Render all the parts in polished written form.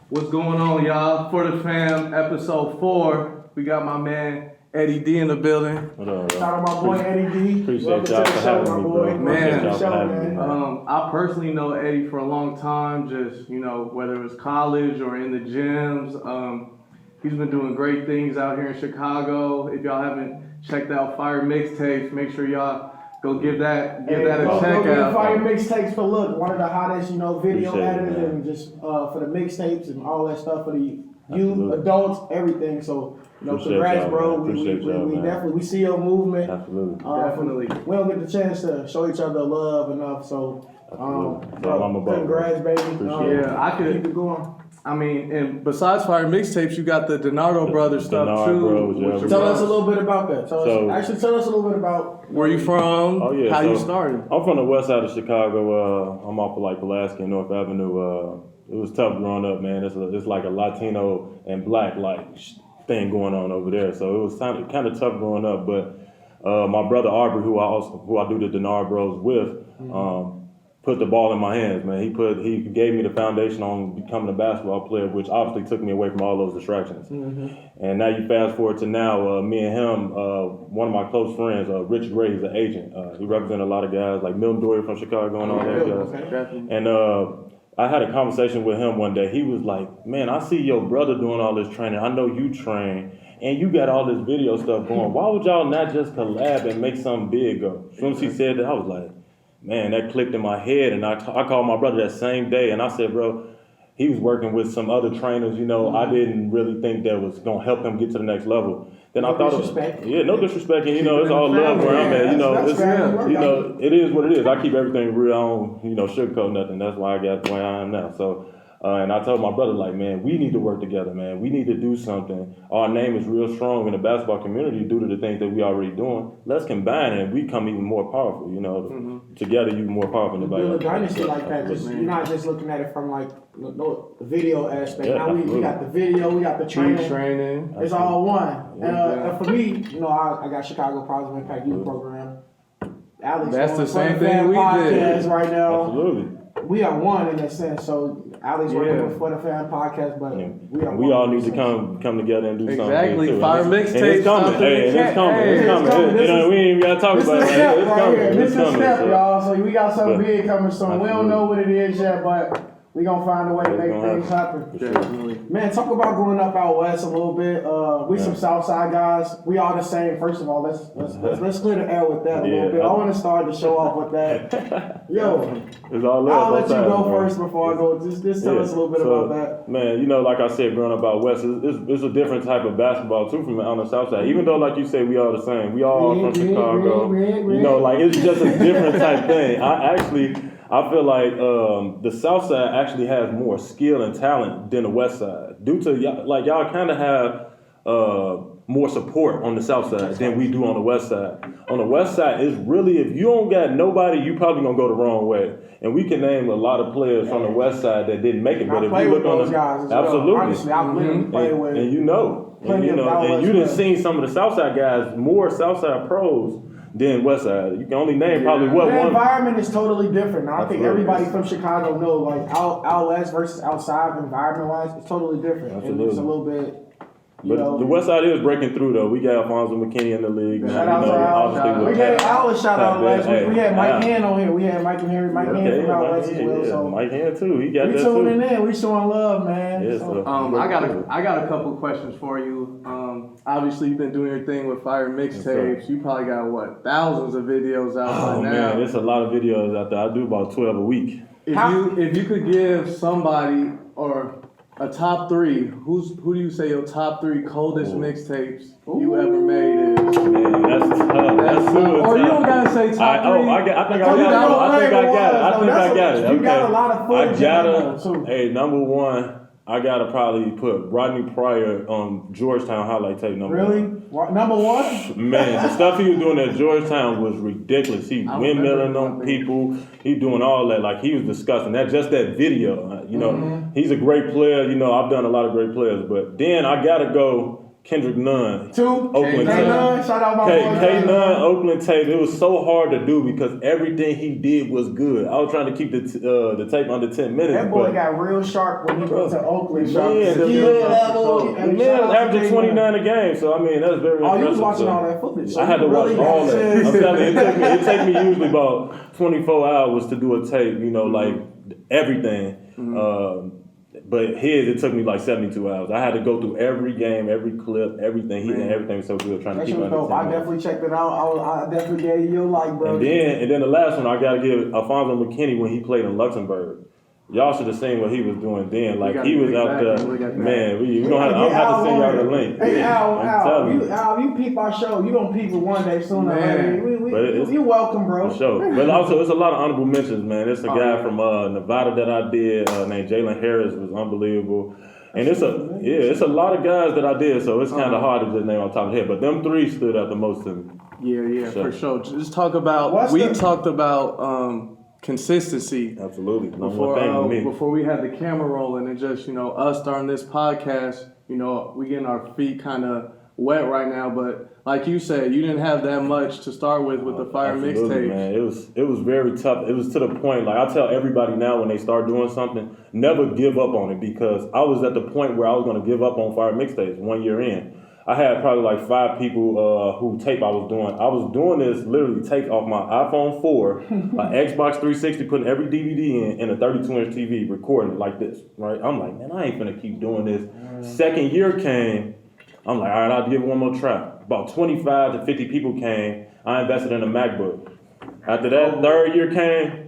What's going on, y'all? For the Fam, episode 4. We got my man Eddie D in the building. What up, bro? Shout out my boy Eddie D. Appreciate y'all for having me, bro. Man, Man. I personally know Eddie for a long time, just, whether it was college or in the gyms. He's been doing great things out here in Chicago. If y'all haven't checked out Fire Mixtapes, make sure y'all go give that a check out. Fire Mixtapes for look, one of the hottest, video Appreciate editors it, and just for the mixtapes and all that stuff for the youth, Absolutely. adults, everything. So, Appreciate congrats, y'all, bro. man. Appreciate y'all, we man. definitely see your movement. Absolutely. Definitely. We don't get the chance to show each other love enough. So, That's all I'm about, congrats, baby. Appreciate it. I could keep it going. I mean, and besides Fire Mixtapes, you got the Denard brothers stuff Denard too. Bros, yeah. which Tell are- us a little bit about that. Tell us a little bit about Where you from? Oh, yeah, How you so- started? I'm from the west side of Chicago. I'm off of like Pulaski and North Avenue. It was tough growing up, man. It's like a Latino and black thing going on over there. So it was kind of tough growing up. But my brother Aubrey, who I do the Denard Bros with, put the ball in my hands, man. He gave me the foundation on becoming a basketball player, which obviously took me away from all those distractions. Mm-hmm. And now you fast forward to now, me and him, one of my close friends, Rich Gray, he's an agent. He represents a lot of guys like Milton Doyle from Chicago and all that guys. Okay. And I had a conversation with him one day. He was like, man, I see your brother doing all this training. I know you train. And you got all this video stuff going. Why would y'all not just collab and make something big go? As soon as he said that, I was like, man, that clicked in my head, and I called my brother that same day, and I said, bro, he was working with some other trainers, I didn't really think that was going to help him get to the next level. Then No I thought, disrespect. no disrespect, and it's all love where I'm at, it is what it is. I keep everything real, I don't, sugarcoat nothing. That's why I got the way I am now. So, and I told my brother, like, man, we need to work together, man. We need to do something. Our name is real strong in the basketball community due to the things that we already doing. Let's combine it and we become even more powerful, Together, you're more powerful than anybody Build a else. dynasty like that. You're not just looking at it from like the video aspect. Yeah, now we got the video, we got the training. Training. It's all one. And for me, I got Chicago Positive Impact Youth Program. Alex, That's the same For thing we podcast did. right now. Absolutely. We are one in that sense. So Alex working with For the Fan podcast, but we are one. We all need to come together and do Exactly. something. Too. Fire And mixtape. it's coming. It's coming. We ain't even gotta talk This about is it. a step It's right coming. here. This It's is a coming. step, So, y'all. So we got something But- big coming soon. We don't know what it is yet, but we gonna find a way to It's make gonna things happen. Definitely. Man, talk about growing up out west a little bit. We some Southside guys. We all the same. First of all, let's clear the air with that a little bit. I want to start the show off with that. Yo, It's all love. I'll let you both go sides, bro. first before I go. Just tell us a little bit So, about that. Man, like I said, growing up out west, it's a different type of basketball too from on the south side. Even though, like you say, we all the same. We all from Chicago. It's just a different type thing. I feel like the South Side actually has more skill and talent than the West Side. Due to y'all kind of have more support on the South Side than we do on the West Side. On the West Side, it's really, if you don't got nobody, you probably gonna go the wrong way. And we can name a lot of players from the West Side that didn't make it. But I if play you with look on those the guys as well. absolutely, Honestly, I've literally played with. and you plenty of outlets, you done man. seen some of the South Side guys, more South Side pros than West Side. You can only name probably The one. environment is totally different. Now, I think Absolutely. everybody from Chicago know, like out west versus outside, environment-wise, it's totally different. Absolutely. And it's a little bit. But the West Side is breaking through though. We got Alfonso McKinney in the league. Shout out to Al. We gave Al a shout out last week. We had Mike Hand on here. We had Mike Hand from out west as well. So Mike Hand too. He got we that tuning too. in. We showing love, man. Yeah, So, I got a couple questions for you. Obviously you've been doing your thing with Fire Mixtapes. You probably got thousands of videos out by now. Man, there's a lot of videos out there. I do about 12 a week. If you could give somebody or a top 3, who do you say your top 3 coldest mixtapes you ever made is? Man, that's tough. That's good. Or you don't gotta say top 3. I think I got it. You got a lot of footage. Hey, number one, I gotta probably put Rodney Pryor on Georgetown highlight tape number Really? one. Number one? Man, the stuff he was doing at Georgetown was ridiculous. He windmilling on people. He doing all that. Like, he was disgusting. That video. He's a great player. I've done a lot of great players. But then I gotta go Kendrick Nunn. Two. Oakland K tape. Nunn. Shout out my boy. K Nunn, Oakland tape. It was so hard to do because everything he did was good. I was trying to keep the tape under 10 minutes. That boy got real sharp when he went to Oakland. Man, the man was averaging 29 a game. So I mean, that's very impressive. Oh, you was watching all that footage. So I had to watch all that. I'm telling you, it take me usually about 24 hours to do a tape. You know, like everything. But his, it took me like 72 hours. I had to go through every game, every clip, everything. Everything was so good trying to keep it under 10 I definitely checked it out. I definitely gave you a like, bro. And then the last one I gotta give Alfonso McKinney when he played in Luxembourg. Y'all should have seen what he was doing then. Like he was out there, man. We don't have. I'm have to send y'all the link. Hey Al, you peep our show. You gonna peep it one day sooner or later. You're welcome, bro. For sure. But also, it's a lot of honorable mentions, man. It's a guy from Nevada that I did named Jalen Harris was unbelievable. And it's a lot of guys that I did, so it's kind of hard to just name on top of the head. But them three stood out the most to me. Yeah, for sure. Just talk about. Talked about consistency. Absolutely. Before we had the camera rolling and just, us starting this podcast, we getting our feet kind of wet right now, but like you said, you didn't have that much to start with the Fire mixtape. Man, it was very tough. It was to the point, like I tell everybody now when they start doing something, never give up on it, because I was at the point where I was going to give up on Fire mixtapes 1 year in. I had probably like 5 people who tape I was doing. I was doing this literally take off my iPhone 4, my Xbox 360, putting every DVD in a 32-inch TV, recording it like this, right? I'm like, man, I ain't finna keep doing this. Second year came, I'm like, all right, I'll give it one more try. About 25 to 50 people came. I invested in a MacBook. After that, third year came,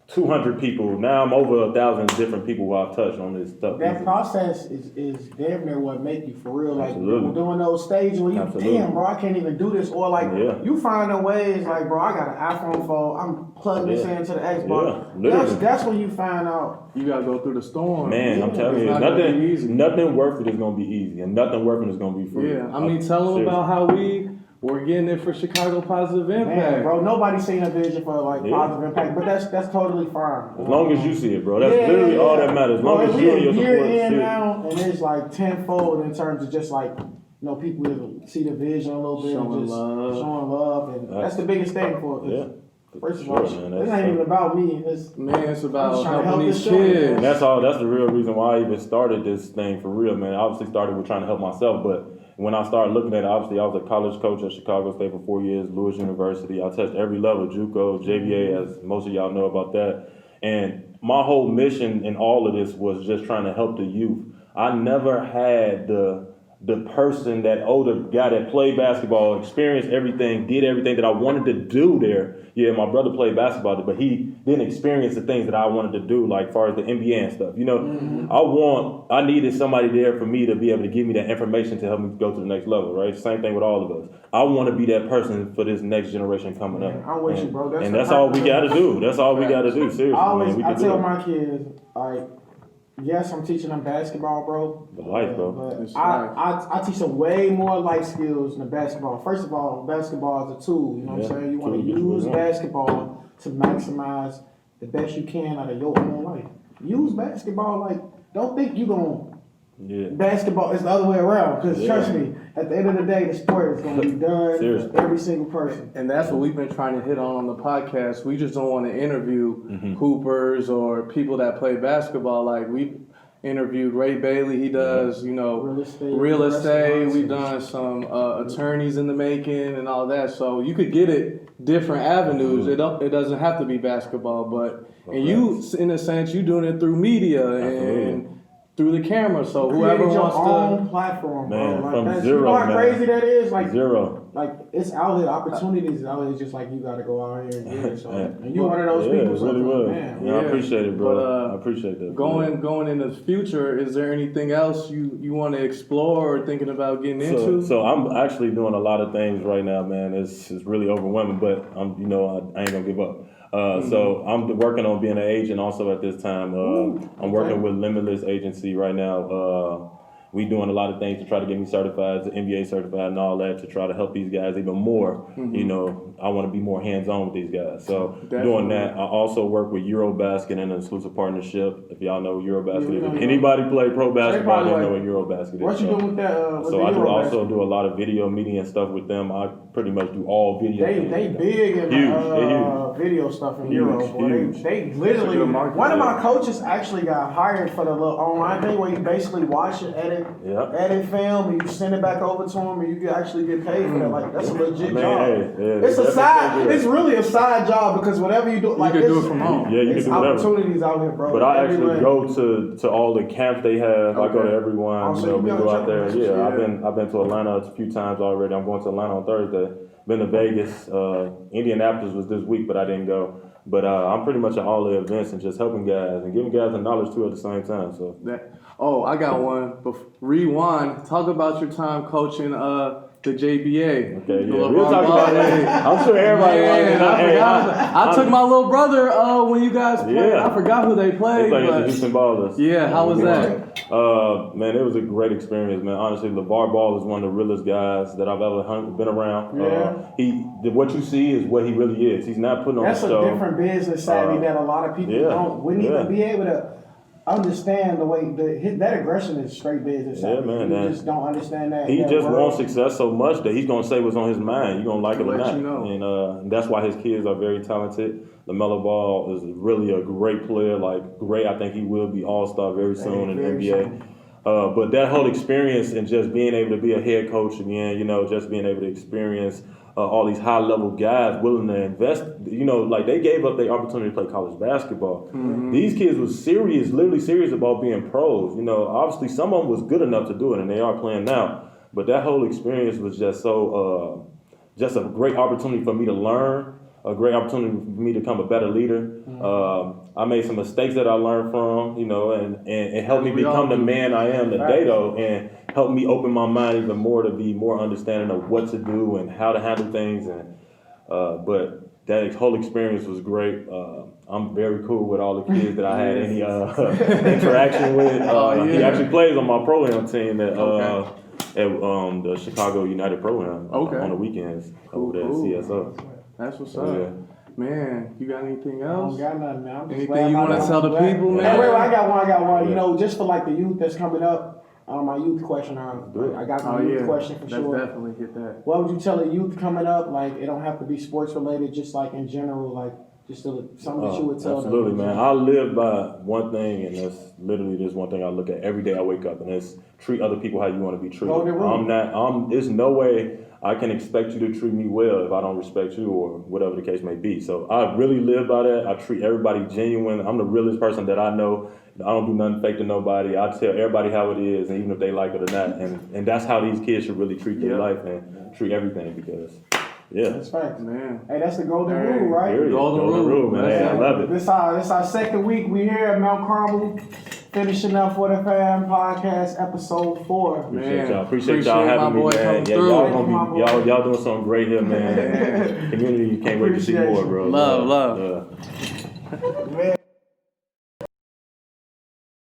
200 people. Now I'm over 1,000 different people who I've touched on this stuff. That process is damn near what make you for real. Like doing those stages where you, damn, bro, I can't even do this. Or like you find a ways like, bro, I got an iPhone phone. I'm plugging this into the Xbox. That's when you find out. You gotta go through the storm. Man, I'm telling you, nothing worth it is gonna be easy, and nothing worth it is gonna be free. Yeah, I mean, tell them about how we're getting it for Chicago Positive Impact. Man, bro, nobody's seen a vision for like positive impact, but that's totally fine. As long as you see it, bro. That's literally all that matters. As long as you and your support see it. Now, and it's like tenfold in terms of just like, people that see the vision a little bit, showing love, and that's the biggest thing for us. First of all, it's not even about me. It's about helping these kids. And that's the real reason why I even started this thing for real, man. I obviously started with trying to help myself, but when I started looking at it, obviously I was a college coach at Chicago State for 4 years, Lewis University. I touched every level, JUCO, JVA, as most of y'all know about that. And my whole mission in all of this was just trying to help the youth. I never had the person, that older guy that played basketball, experienced everything, did everything that I wanted to do there. Yeah, my brother played basketball, but he didn't experience the things that I wanted to do, like far as the NBA and stuff. I needed somebody there for me to be able to give me that information to help me go to the next level, right? Same thing with all of us. I want to be that person for this next generation coming up. I'm with you, bro. That's all we got to do. That's all we got to do, seriously. I tell my kids, like, yes, I'm teaching them basketball, bro. The life, bro. But I teach them way more life skills than basketball. First of all, basketball is a tool. You know what I'm saying? You want to use basketball to maximize the best you can out of your own life. Use basketball like, don't think you're going to basketball. It's the other way around. Because trust me, at the end of the day, the sport is going to be done for every single person. And that's what we've been trying to hit on the podcast. We just don't want to interview hoopers or people that play basketball. Like we interviewed Ray Bailey. He does, real estate. We've done some attorneys in the making and all that. So you could get it different avenues. It doesn't have to be basketball, but and you, in a sense, you doing it through media and through the camera. So whoever wants your own platform, man, bro. from Like zero, you know how man. crazy that is? Like zero. Like it's out here, opportunities out here. It's just like you got to go out here and get it. So, and you one of those people. It really was. Man. I appreciate it, bro. But, I appreciate that. Going into the future, is there anything else you want to explore or thinking about getting into? So I'm actually doing a lot of things right now, man. It's really overwhelming, but I ain't gonna give up. So I'm working on being an agent also at this time. I'm working with Limitless Agency right now. we doing a lot of things to try to get me certified, NBA certified and all that to try to help these guys even more. You know, I want to be more hands-on with these guys. So doing that, I also work with Eurobasket in an exclusive partnership. If y'all know Eurobasket, if anybody play pro basketball, they know what Eurobasket is. What you doing with that? So I also do a lot of video media and stuff with them. I pretty much do all video. They big in video stuff in Euro. They literally. One of my coaches actually got hired for the little online thing where you basically watch it, edit film, and you send it back over to them, and you can actually get paid for that. Like that's a legit job. It's a side. It's really a side job because whatever you do, like you can do it from home. Yeah, you can do whatever. Opportunities out here, bro. But I actually go to all the camps they have. I go to everyone. You know, we go out there. Yeah, I've been to Atlanta a few times already. I'm going to Atlanta on Thursday. Been to Vegas. Indianapolis was this week, but I didn't go. But I'm pretty much at all the events and just helping guys and giving guys the knowledge too at the same time. So I got one. Rewind. Talk about your time coaching the JBA. Okay, yeah, we'll talk about that. I'm sure everybody. I took my little brother when you guys played. Yeah. I forgot who they played. They played the Houston Ballers. Yeah, how was that? Man, it was a great experience, man. Honestly, LeVar Ball is one of the realest guys that I've ever been around. What you see is what he really is. He's not putting on That's a show. That's a different business savvy that a lot of people wouldn't even be able to understand the way that aggression is straight business. Yeah, man. You just don't understand that. He just wants success so much that he's gonna say what's on his mind. You're gonna like it or not. You know. And that's why his kids are very talented. LaMelo Ball is really a great player. Great. I think he will be all-star very soon in the NBA. But that whole experience and just being able to be a head coach again, you know, just being able to experience all these high-level guys willing to invest, you know, like they gave up their opportunity to play college basketball. These kids was serious, literally serious about being pros. You know, obviously some of them was good enough to do it, and they are playing now. But that whole experience was just so, just a great opportunity for me to learn, a great opportunity for me to become a better leader. I made some mistakes that I learned from, you know, and it helped me become the man I am today, though, and helped me open my mind even more to be more understanding of what to do and how to handle things. And but that whole experience was great. I'm very cool with all the kids that I had any interaction with. He actually plays on my pro-am team at the Chicago United Pro-am on the weekends over there at CSO. That's what's up. Yeah. Man, you got anything else? I don't got nothing, man. Anything you want to tell the people, man? Hey, wait, I got one. You know, just for like the youth that's coming up, my youth question. I got my youth question for sure. Let's definitely hit that. What would you tell a youth coming up? Like, it don't have to be sports related, just like in general, like just something that you would tell them. Absolutely, man. I live by one thing, and that's literally just one thing I look at every day I wake up, and that's treat other people how you want to be treated. There's no way I can expect you to treat me well if I don't respect you or whatever the case may be. So I really live by that. I treat everybody genuine. I'm the realest person that I know. I don't do nothing fake to nobody. I tell everybody how it is, and even if they like it or not. And that's how these kids should really treat their life and treat everything because, that's facts, man. Hey, that's the golden rule, right? Golden rule, man. Hey, I love it. This our second week. We here at Mount Carmel. Finishing up for the Fam Podcast, episode 4. Appreciate y'all having me, man. Yeah, y'all doing something great here, man. Community, you can't wait to see more, bro. Love. Man.